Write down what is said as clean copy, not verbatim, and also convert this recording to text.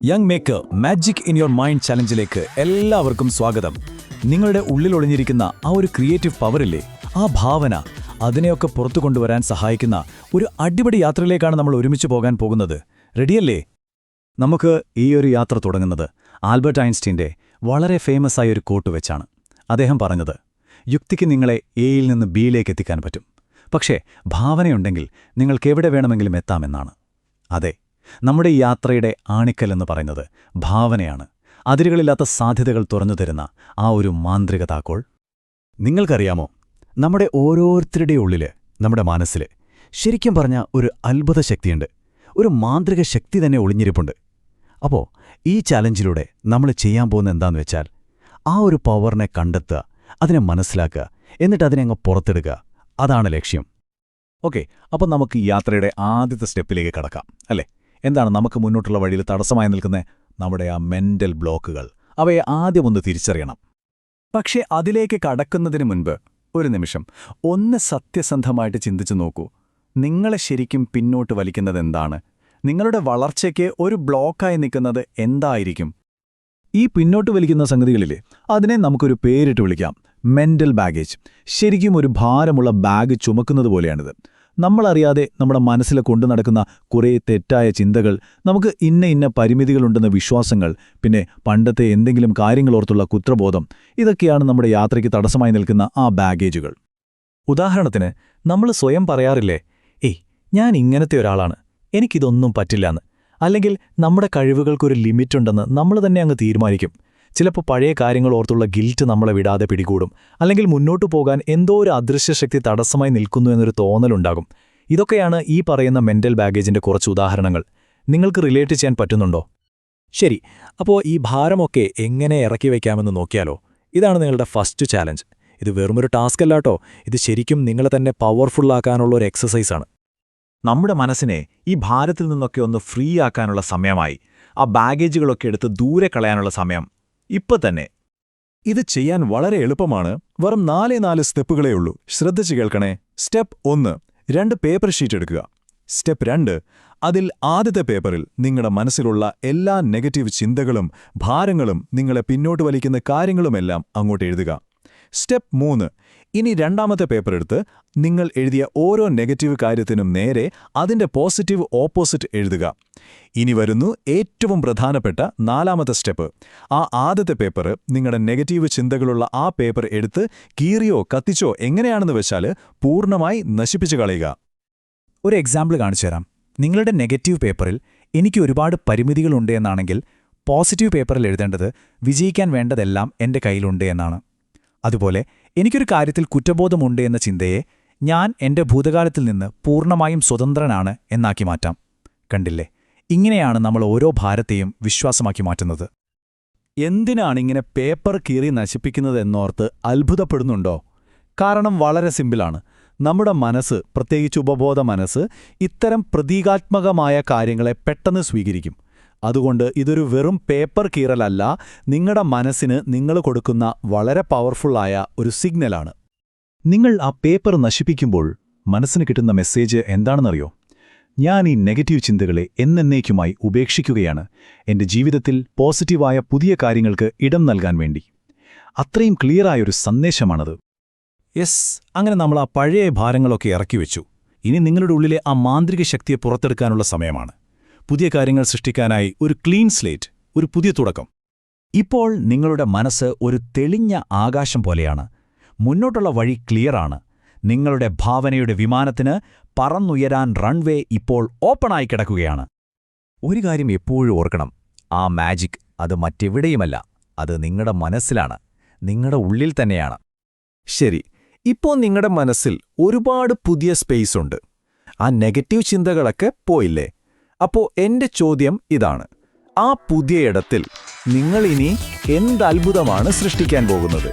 Young maker magic in your mind ചലഞ്ചിലേക്ക് എല്ലാവർക്കും സ്വാഗതം. നിങ്ങളുടെ ഉള്ളിൽ ഒളിഞ്ഞിരിക്കുന്ന ആ ഒരു ക്രിയേറ്റീവ് പവറില്ലേ, ആ ഭാവന, അതിനെയൊക്കെ പുറത്തു കൊണ്ടുവരാൻ സഹായിക്കുന്ന ഒരു അടിപൊളി യാത്രയിലേക്കാണ് നമ്മൾ ഒരുമിച്ച് പോകാൻ പോകുന്നത്. റെഡിയല്ലേ? നമുക്ക് ഈ ഒരു യാത്ര തുടങ്ങുന്നത് ആൽബർട്ട് ഐൻസ്റ്റീൻ്റെ വളരെ ഫേമസ് ആയ ഒരു കോട്ട് വെച്ചാണ്. അദ്ദേഹം പറഞ്ഞത്, യുക്തിക്ക് നിങ്ങളെ എയിൽ നിന്ന് ബിയിലേക്ക് എത്തിക്കാൻ പറ്റും, പക്ഷേ ഭാവനയുണ്ടെങ്കിൽ നിങ്ങൾക്കെവിടെ വേണമെങ്കിലും എത്താമെന്നാണ്. അതെ, നമ്മുടെ ഈ യാത്രയുടെ ആണിക്കല്ലെന്ന് പറയുന്നത് ഭാവനയാണ്. അതിരുകളില്ലാത്ത സാധ്യതകൾ തുറന്നു തരുന്ന ആ ഒരു മാന്ത്രിക താക്കോൽ. നിങ്ങൾക്കറിയാമോ, നമ്മുടെ ഓരോരുത്തരുടെ ഉള്ളില്, നമ്മുടെ മനസ്സിൽ ശരിക്കും പറഞ്ഞ ഒരു അത്ഭുത ശക്തിയുണ്ട്. ഒരു മാന്ത്രിക ശക്തി തന്നെ ഒളിഞ്ഞിരിപ്പുണ്ട്. അപ്പോൾ ഈ ചലഞ്ചിലൂടെ നമ്മൾ ചെയ്യാൻ പോകുന്ന എന്താന്ന് വെച്ചാൽ, ആ ഒരു പവറിനെ കണ്ടെത്തുക, അതിനെ മനസ്സിലാക്കുക, എന്നിട്ട് അതിനെ അങ്ങ് പുറത്തെടുക്കുക. അതാണ് ലക്ഷ്യം. ഓക്കെ, അപ്പോൾ നമുക്ക് ഈ യാത്രയുടെ ആദ്യത്തെ സ്റ്റെപ്പിലേക്ക് കടക്കാം, അല്ലേ? എന്താണ് നമുക്ക് മുന്നോട്ടുള്ള വഴിയിൽ തടസ്സമായി നിൽക്കുന്ന നമ്മുടെ ആ മെന്റൽ ബ്ലോക്കുകൾ? അവയെ ആദ്യം ഒന്ന് തിരിച്ചറിയണം. പക്ഷേ അതിലേക്ക് കടക്കുന്നതിന് മുൻപ് ഒരു നിമിഷം ഒന്ന് സത്യസന്ധമായിട്ട് ചിന്തിച്ചു നോക്കൂ. നിങ്ങളെ ശരിക്കും പിന്നോട്ട് വലിക്കുന്നത് എന്താണ്? നിങ്ങളുടെ വളർച്ചയ്ക്ക് ഒരു ബ്ലോക്കായി നിൽക്കുന്നത് എന്തായിരിക്കും? ഈ പിന്നോട്ട് വലിക്കുന്ന സംഗതികളിലെ അതിനെ നമുക്കൊരു പേരിട്ട് വിളിക്കാം, മെന്റൽ ബാഗേജ്. ശരിക്കും ഒരു ഭാരമുള്ള ബാഗ് ചുമക്കുന്നത് പോലെയാണിത്. നമ്മളറിയാതെ നമ്മുടെ മനസ്സിൽ കൊണ്ടു നടക്കുന്ന കുറേ തെറ്റായ ചിന്തകൾ, നമുക്ക് ഇന്ന പരിമിതികളുണ്ടെന്ന വിശ്വാസങ്ങൾ, പിന്നെ പണ്ടത്തെ എന്തെങ്കിലും കാര്യങ്ങളോർത്തുള്ള കുറ്റബോധം, ഇതൊക്കെയാണ് നമ്മുടെ യാത്രയ്ക്ക് തടസ്സമായി നിൽക്കുന്ന ആ ബാഗേജുകൾ. ഉദാഹരണത്തിന്, നമ്മൾ സ്വയം പറയാറില്ലേ, ഏയ് ഞാൻ ഇങ്ങനത്തെ ഒരാളാണ്, എനിക്കിതൊന്നും പറ്റില്ലാന്ന്. അല്ലെങ്കിൽ നമ്മുടെ കഴിവുകൾക്കൊരു ലിമിറ്റുണ്ടെന്ന് നമ്മൾ തന്നെ അങ്ങ് തീരുമാനിക്കും. ചിലപ്പോൾ പഴയ കാര്യങ്ങൾ ഓർത്തുള്ള ഗിൽറ്റ് നമ്മളെ വിടാതെ പിടികൂടും. അല്ലെങ്കിൽ മുന്നോട്ടു പോകാൻ എന്തോ ഒരു അദൃശ്യശക്തി തടസ്സമായി നിൽക്കുന്നു എന്നൊരു തോന്നലുണ്ടാകും. ഇതൊക്കെയാണ് ഈ പറയുന്ന മെന്റൽ ബാഗേജിന്റെ കുറച്ച് ഉദാഹരണങ്ങൾ. നിങ്ങൾക്ക് റിലേറ്റ് ചെയ്യാൻ പറ്റുന്നുണ്ടോ? ശരി, അപ്പോൾ ഈ ഭാരമൊക്കെ എങ്ങനെ ഇറക്കി വയ്ക്കാമെന്ന് നോക്കിയാലോ? ഇതാണ് നിങ്ങളുടെ ഫസ്റ്റ് ചാലഞ്ച്. ഇത് വെറുമൊരു ടാസ്ക് അല്ലാട്ടോ, ഇത് ശരിക്കും നിങ്ങളെ തന്നെ പവർഫുള്ളാക്കാനുള്ള ഒരു എക്സസൈസാണ്. നമ്മുടെ മനസ്സിനെ ഈ ഭാരത്തിൽ നിന്നൊക്കെ ഒന്ന് ഫ്രീ ആക്കാനുള്ള സമയമായി. ആ ബാഗേജുകളൊക്കെ എടുത്ത് ദൂരെ കളയാനുള്ള സമയം ഇപ്പം തന്നെ. ഇത് ചെയ്യാൻ വളരെ എളുപ്പമാണ്. വെറും 4 സ്റ്റെപ്പുകളേ ഉള്ളൂ. ശ്രദ്ധിച്ചു കേൾക്കണേ. സ്റ്റെപ്പ് 1, 2 പേപ്പർ ഷീറ്റ് എടുക്കുക. സ്റ്റെപ്പ് 2, അതിൽ ആദ്യത്തെ പേപ്പറിൽ നിങ്ങളുടെ മനസ്സിലുള്ള എല്ലാ നെഗറ്റീവ് ചിന്തകളും ഭാരങ്ങളും നിങ്ങളെ പിന്നോട്ട് വലിക്കുന്ന കാര്യങ്ങളുമെല്ലാം അങ്ങോട്ട് എഴുതുക. സ്റ്റെപ്പ് 3, ഇനി രണ്ടാമത്തെ പേപ്പർ എടുത്ത് നിങ്ങൾ എഴുതിയ ഓരോ നെഗറ്റീവ് കാര്യത്തിനും നേരെ അതിന്റെ പോസിറ്റീവ് ഓപ്പോസിറ്റ് എഴുതുക. ഇനി വരുന്നു ഏറ്റവും പ്രധാനപ്പെട്ട 4ാമത്തെ സ്റ്റെപ്പ്. ആ ആദ്യത്തെ പേപ്പർ, നിങ്ങളുടെ നെഗറ്റീവ് ചിന്തകളുള്ള ആ പേപ്പർ എടുത്ത് കീറിയോ കത്തിച്ചോ എങ്ങനെയാണെന്ന് വെച്ചാൽ പൂർണ്ണമായി നശിപ്പിച്ചു കളയുക. ഒരു എക്സാമ്പിൾ കാണിച്ചു തരാം. നിങ്ങളുടെ നെഗറ്റീവ് പേപ്പറിൽ എനിക്ക് ഒരുപാട് പരിമിതികളുണ്ട് എന്നാണെങ്കിൽ, പോസിറ്റീവ് പേപ്പറിൽ എഴുതേണ്ടത് വിജയിക്കാൻ വേണ്ടതെല്ലാം എൻ്റെ കയ്യിലുണ്ട് എന്നാണ്. അതുപോലെ എനിക്കൊരു കാര്യത്തിൽ കുറ്റബോധമുണ്ട് എന്ന ചിന്തയെ ഞാൻ എൻ്റെ ഭൂതകാലത്തിൽ നിന്ന് പൂർണ്ണമായും സ്വതന്ത്രനാണ് എന്നാക്കി മാറ്റാം. കണ്ടില്ലേ? ഇങ്ങനെയാണ് നമ്മൾ ഓരോ ഭാരത്തെയും വിശ്വാസമാക്കി മാറ്റുന്നത്. എന്തിനാണിങ്ങനെ പേപ്പർ കീറി നശിപ്പിക്കുന്നതെന്നോർത്ത് അത്ഭുതപ്പെടുന്നുണ്ടോ? കാരണം വളരെ സിമ്പിളാണ്. നമ്മുടെ മനസ്സ്, പ്രത്യേകിച്ച് ഉപബോധ മനസ്സ്, ഇത്തരം പ്രതീകാത്മകമായ കാര്യങ്ങളെ പെട്ടെന്ന് സ്വീകരിക്കും. അതുകൊണ്ട് ഇതൊരു വെറും പേപ്പർ കീറലല്ല, നിങ്ങളുടെ മനസ്സിന് നിങ്ങൾ കൊടുക്കുന്ന വളരെ പവർഫുള്ളായ ഒരു സിഗ്നലാണ്. നിങ്ങൾ ആ പേപ്പർ നശിപ്പിക്കുമ്പോൾ മനസ്സിന് കിട്ടുന്ന മെസ്സേജ് എന്താണെന്നറിയോ? ഞാൻ ഈ നെഗറ്റീവ് ചിന്തകളെ എന്നേക്കുമായി ഉപേക്ഷിക്കുകയാണ്, എൻ്റെ ജീവിതത്തിൽ പോസിറ്റീവായ പുതിയ കാര്യങ്ങൾക്ക് ഇടം നൽകാൻ വേണ്ടി. അത്രയും ക്ലിയറായൊരു സന്ദേശമാണത്. യെസ്, അങ്ങനെ നമ്മൾ ആ പഴയ ഭാരങ്ങളൊക്കെ ഇറക്കിവെച്ചു. ഇനി നിങ്ങളുടെ ഉള്ളിലെ ആ മാന്ത്രിക ശക്തിയെ പുറത്തെടുക്കാനുള്ള സമയമാണ്. പുതിയ കാര്യങ്ങൾ സൃഷ്ടിക്കാനായി ഒരു ക്ലീൻ സ്ലേറ്റ്, ഒരു പുതിയ തുടക്കം. ഇപ്പോൾ നിങ്ങളുടെ മനസ്സ് ഒരു തെളിഞ്ഞ ആകാശം പോലെയാണ്. മുന്നോട്ടുള്ള വഴി ക്ലിയറാണ്. നിങ്ങളുടെ ഭാവനയുടെ വിമാനത്തിന് പറന്നുയരാൻ റൺവേ ഇപ്പോൾ ഓപ്പണായി കിടക്കുകയാണ്. ഒരു കാര്യം എപ്പോഴും ഓർക്കണം, ആ മാജിക് അത് മറ്റെവിടെയുമല്ല, അത് നിങ്ങളുടെ മനസ്സിലാണ്, നിങ്ങളുടെ ഉള്ളിൽ തന്നെയാണ്. ശരി, ഇപ്പോൾ നിങ്ങളുടെ മനസ്സിൽ ഒരുപാട് പുതിയ സ്പേസ് ഉണ്ട്. ആ നെഗറ്റീവ് ചിന്തകളൊക്കെ പോയില്ലേ? അപ്പോൾ എൻ്റെ ചോദ്യം ഇതാണ്, ആ പുതിയ ഇടത്തിൽ നിങ്ങളിനി എന്തത്ഭുതമാണ് സൃഷ്ടിക്കാൻ പോകുന്നത്?